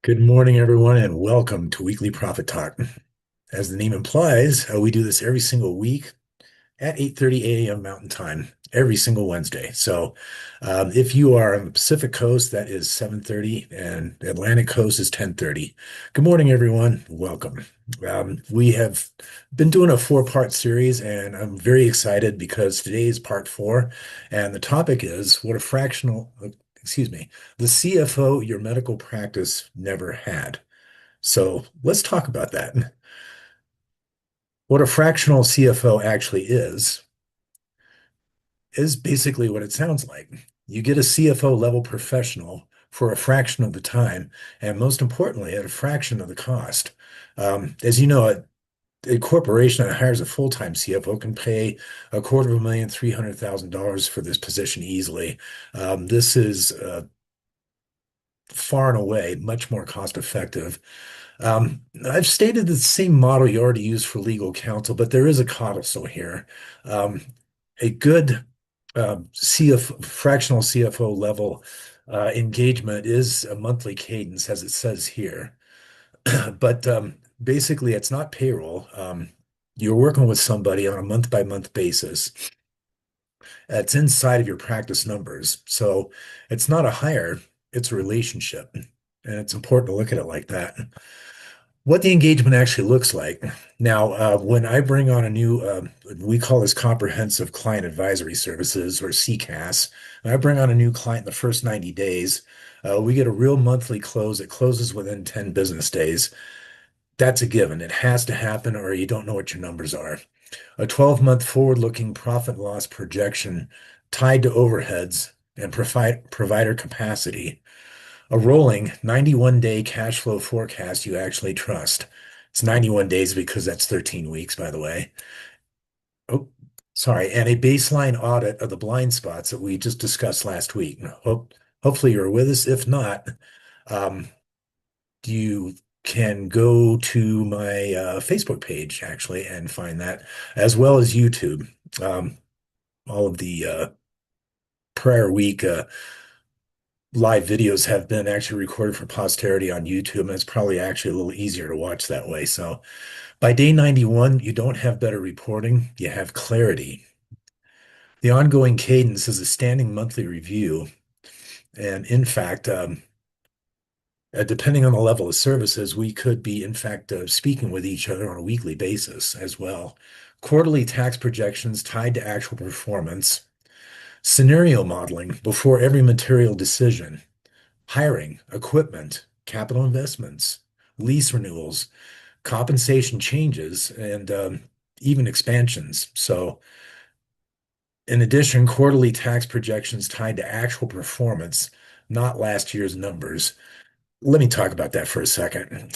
Good morning, everyone, and welcome to Weekly Profit Talk. As the name implies, we do this every single week at 8:30 a.m. Mountain Time, every single Wednesday. If you are on the Pacific Coast, that is 7:30, and Atlantic Coast is 10:30. Good morning, everyone. Welcome. We have been doing a four-part series, and I'm very excited because today is part four, and the topic is what a the CFO your medical practice never had. So let's talk about that. What a fractional CFO actually is basically what it sounds like. You get a CFO level professional for a fraction of the time, and most importantly, at a fraction of the cost. As you know, a corporation that hires a full-time CFO can pay $250,000, $300,000 for this position easily. This is far and away much more cost effective. I've stated the same model you already use for legal counsel, but there is a codicil here. Um, a good fractional CFO level engagement is a monthly cadence, as it says here. But basically, it's not payroll. You're working with somebody on a month-by-month basis. It's inside of your practice numbers. So it's not a hire, it's a relationship. And it's important to look at it like that. What the engagement actually looks like. Now, when I bring on a new, we call this Comprehensive Client Advisory Services or CCAS, and I bring on a new client in the first 90 days, we get a real monthly close. It closes within 10 business days. That's a given. It has to happen, or you don't know what your numbers are. A 12-month forward-looking profit loss projection tied to overheads and provider capacity. A rolling 91-day cash flow forecast you actually trust. It's 91 days because that's 13 weeks, by the way. Oh, sorry. And a baseline audit of the blind spots that we just discussed last week. Hopefully you're with us. If not, um, you can go to my Facebook page actually and find that, as well as YouTube. All of the prior week live videos have been actually recorded for posterity on YouTube, and it's probably actually a little easier to watch that way. So by day 91, you don't have better reporting, you have clarity. The ongoing cadence is a standing monthly review. And in fact, depending on the level of services, we could be, in fact, speaking with each other on a weekly basis as well. Quarterly tax projections tied to actual performance, scenario modeling before every material decision, hiring, equipment, capital investments, lease renewals, compensation changes, and even expansions. So, in addition, quarterly tax projections tied to actual performance, not last year's numbers. Let me talk about that for a second.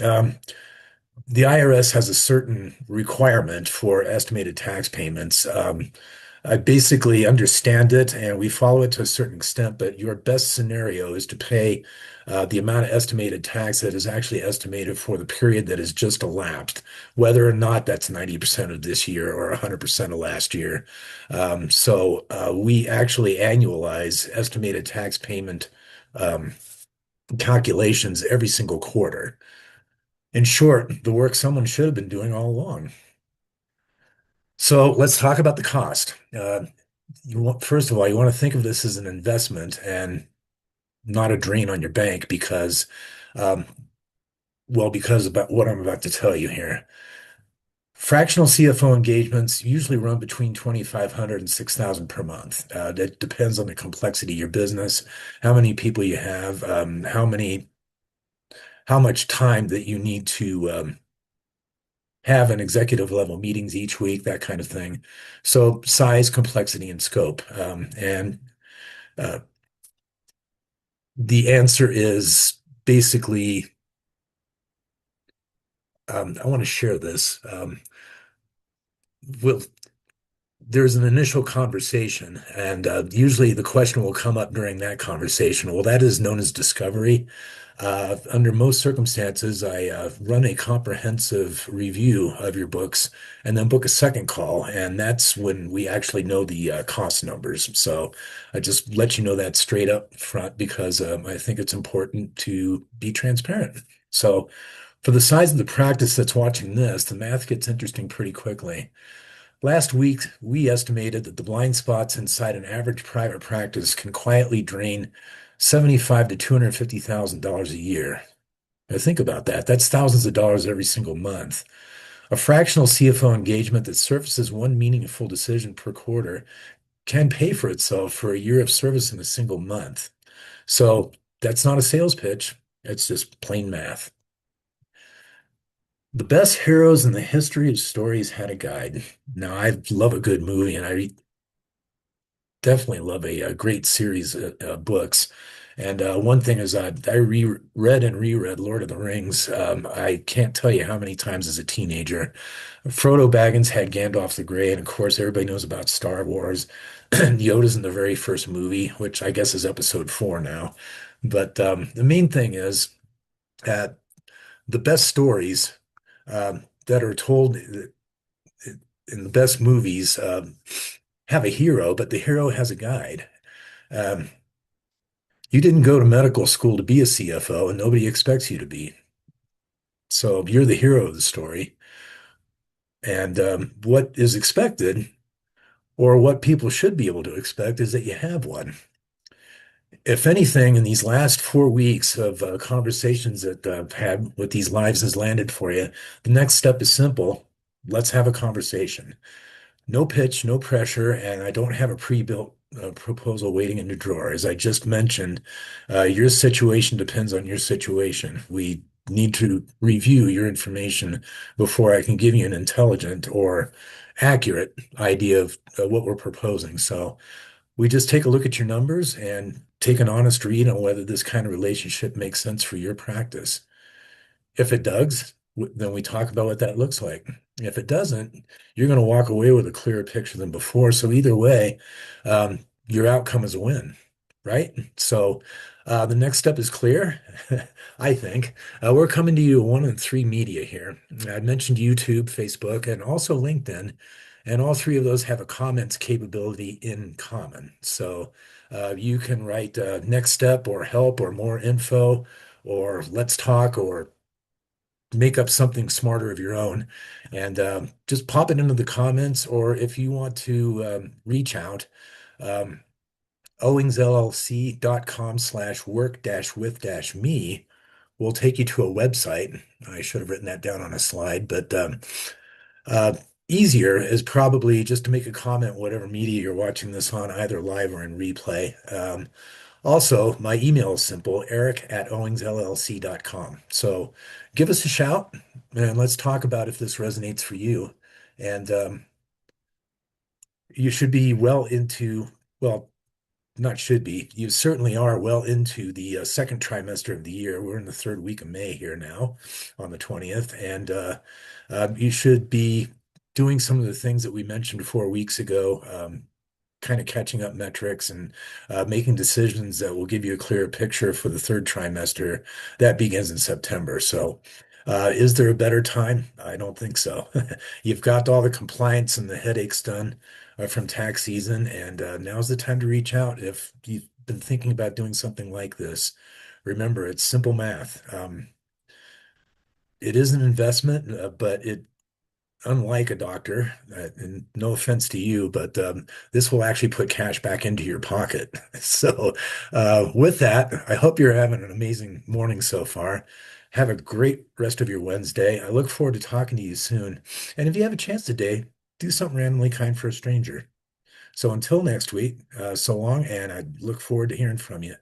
The IRS has a certain requirement for estimated tax payments. I basically understand it and we follow it to a certain extent, but your best scenario is to pay the amount of estimated tax that is actually estimated for the period that has just elapsed, whether or not that's 90% of this year or 100% of last year. We actually annualize estimated tax payment um, calculations every single quarter. In short, the work someone should have been doing all along. So let's talk about the cost. First of all, you want to think of this as an investment and not a drain on your bank um, because about what I'm about to tell you here. Fractional CFO engagements usually run between 2,500 and 6,000 per month. That depends on the complexity of your business, how many people you have, how much time that you need to have an executive level meetings each week, that kind of thing. So size, complexity, and scope. And uh, the answer is basically, I want to share this. Well, there's an initial conversation, and usually the question will come up during that conversation. Well, that is known as discovery. Under most circumstances, I run a comprehensive review of your books and then book a second call. And that's when we actually know the cost numbers. So I just let you know that straight up front because I think it's important to be transparent. So for the size of the practice that's watching this, the math gets interesting pretty quickly. Last week, we estimated that the blind spots inside an average private practice can quietly drain 75 to $250,000 a year. Now think about that. That's thousands of dollars every single month. A fractional CFO engagement that surfaces one meaningful decision per quarter can pay for itself for a year of service in a single month. So that's not a sales pitch. It's just plain math. The best heroes in the history of stories had a guide. Now, I love a good movie, and I definitely love a great series of books. And one thing is, I reread and reread Lord of the Rings. I can't tell you how many times as a teenager. Frodo Baggins had Gandalf the Grey, and of course, everybody knows about Star Wars. Yoda's in the very first movie, which I guess is episode 4 now. But the main thing is that the best stories that are told in the best movies have a hero, but the hero has a guide. Um, you didn't go to medical school to be a CFO, and nobody expects you to be. So you're the hero of the story. And what is expected, or what people should be able to expect, is that you have one. If anything, in these last 4 weeks of conversations that I've had with these lives has landed for you, the next step is simple. Let's have a conversation. No pitch, no pressure, and I don't have a pre-built proposal waiting in the drawer. As I just mentioned, your situation depends on your situation. We need to review your information before I can give you an intelligent or accurate idea of what we're proposing. So we just take a look at your numbers and take an honest read on whether this kind of relationship makes sense for your practice. If it does, then we talk about what that looks like. If it doesn't, you're going to walk away with a clearer picture than before. So either way, your outcome is a win, right? So the next step is clear, I think. We're coming to you one in three media here. I mentioned YouTube, Facebook, and also LinkedIn, and all three of those have a comments capability in common. So you can write next step or help or more info or let's talk or make up something smarter of your own and just pop it into the comments. Or if you want to reach out, um, owingsllc.com/work with me will take you to a website. I should have written that down on a slide, but uh, easier is probably just to make a comment, whatever media you're watching this on, either live or in replay. Also, my email is simple, eric@owingsllc.com. So give us a shout and let's talk about if this resonates for you. And you should be well into, well, not should be, you certainly are well into the second trimester of the year. We're in the third week of May here now on the 20th. And you should be doing some of the things that we mentioned 4 weeks ago, kind of catching up metrics and making decisions that will give you a clearer picture for the third trimester that begins in September. So, is there a better time? I don't think so. You've got all the compliance and the headaches done from tax season, and now's the time to reach out if you've been thinking about doing something like this. Remember, it's simple math. It is an investment, but it unlike a doctor, and no offense to you, but this will actually put cash back into your pocket. So, with that, I hope you're having an amazing morning so far. Have a great rest of your Wednesday. I look forward to talking to you soon. And if you have a chance today, do something randomly kind for a stranger. So until next week, so long, and I look forward to hearing from you.